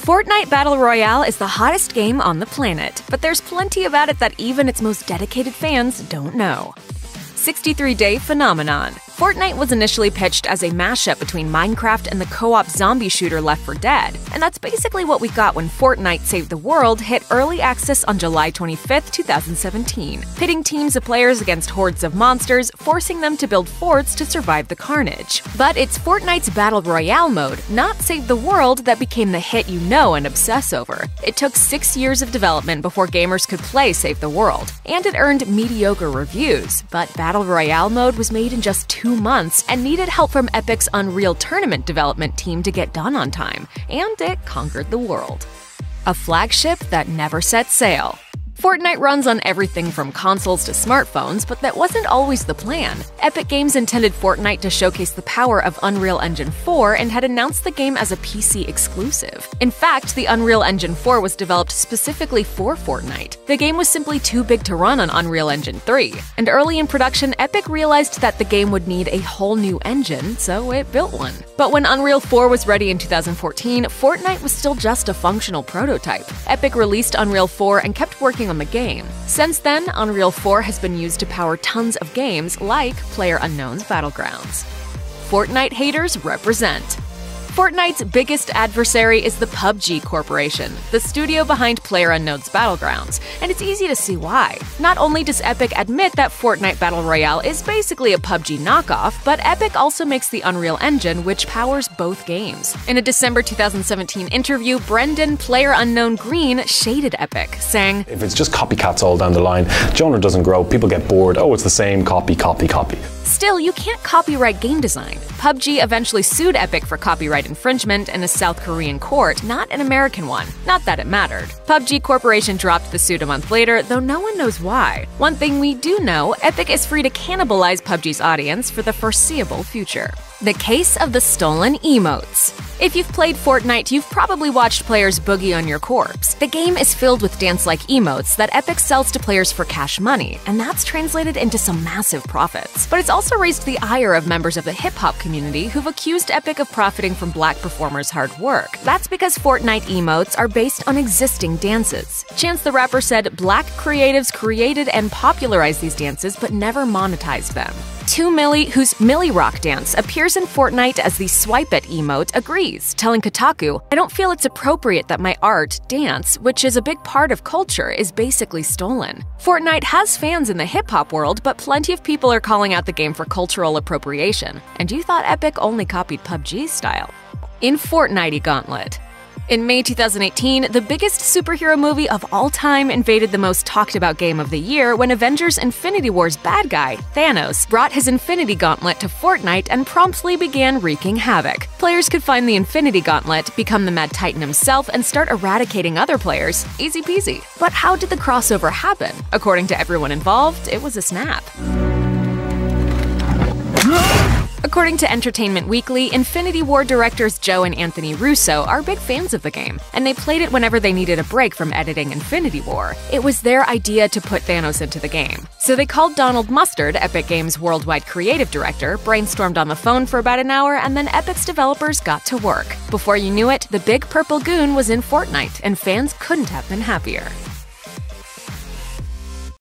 Fortnite Battle Royale is the hottest game on the planet, but there's plenty about it that even its most dedicated fans don't know. 63-Day Phenomenon. Fortnite was initially pitched as a mashup between Minecraft and the co-op zombie shooter Left 4 Dead, and that's basically what we got when Fortnite Save the World hit early access on July 25, 2017, pitting teams of players against hordes of monsters, forcing them to build forts to survive the carnage. But it's Fortnite's Battle Royale mode, not Save the World, that became the hit you know and obsess over. It took 6 years of development before gamers could play Save the World, and it earned mediocre reviews, but Battle Royale mode was made in just 2 months and needed help from Epic's Unreal Tournament development team to get done on time, and it conquered the world. A flagship that never set sail. Fortnite runs on everything from consoles to smartphones, but that wasn't always the plan. Epic Games intended Fortnite to showcase the power of Unreal Engine 4 and had announced the game as a PC exclusive. In fact, the Unreal Engine 4 was developed specifically for Fortnite. The game was simply too big to run on Unreal Engine 3, and early in production, Epic realized that the game would need a whole new engine, so it built one. But when Unreal 4 was ready in 2014, Fortnite was still just a functional prototype. Epic released Unreal 4 and kept working on the game. Since then, Unreal 4 has been used to power tons of games like PlayerUnknown's Battlegrounds. Fortnite haters represent. Fortnite's biggest adversary is the PUBG Corporation, the studio behind PlayerUnknown's Battlegrounds, and it's easy to see why. Not only does Epic admit that Fortnite Battle Royale is basically a PUBG knockoff, but Epic also makes the Unreal Engine, which powers both games. In a December 2017 interview, Brendan PlayerUnknown Green shaded Epic, saying, "If it's just copycats all down the line, genre doesn't grow, people get bored, oh, it's the same copy. Still, you can't copyright game design. PUBG eventually sued Epic for copyright infringement in a South Korean court, not an American one. Not that it mattered. PUBG Corporation dropped the suit a month later, though no one knows why. One thing we do know, Epic is free to cannibalize PUBG's audience for the foreseeable future. The case of the stolen emotes. If you've played Fortnite, you've probably watched players boogie on your corpse. The game is filled with dance-like emotes that Epic sells to players for cash money, and that's translated into some massive profits. But it's also raised the ire of members of the hip-hop community who've accused Epic of profiting from black performers' hard work. That's because Fortnite emotes are based on existing dances. Chance the Rapper said black creatives created and popularized these dances but never monetized them. 2Milli, whose Millie Rock dance appears in Fortnite as the Swipe It emote, agrees, telling Kotaku, "I don't feel it's appropriate that my art, dance, which is a big part of culture, is basically stolen." Fortnite has fans in the hip-hop world, but plenty of people are calling out the game for cultural appropriation. And you thought Epic only copied PUBG's style. In Fortnite Gauntlet. In May 2018, the biggest superhero movie of all time invaded the most talked-about game of the year when Avengers Infinity War's bad guy, Thanos, brought his Infinity Gauntlet to Fortnite and promptly began wreaking havoc. Players could find the Infinity Gauntlet, become the Mad Titan himself, and start eradicating other players. Easy peasy. But how did the crossover happen? According to everyone involved, it was a snap. According to Entertainment Weekly, Infinity War directors Joe and Anthony Russo are big fans of the game, and they played it whenever they needed a break from editing Infinity War. It was their idea to put Thanos into the game. So they called Donald Mustard, Epic Games' worldwide creative director, brainstormed on the phone for about an hour, and then Epic's developers got to work. Before you knew it, the big purple goon was in Fortnite, and fans couldn't have been happier.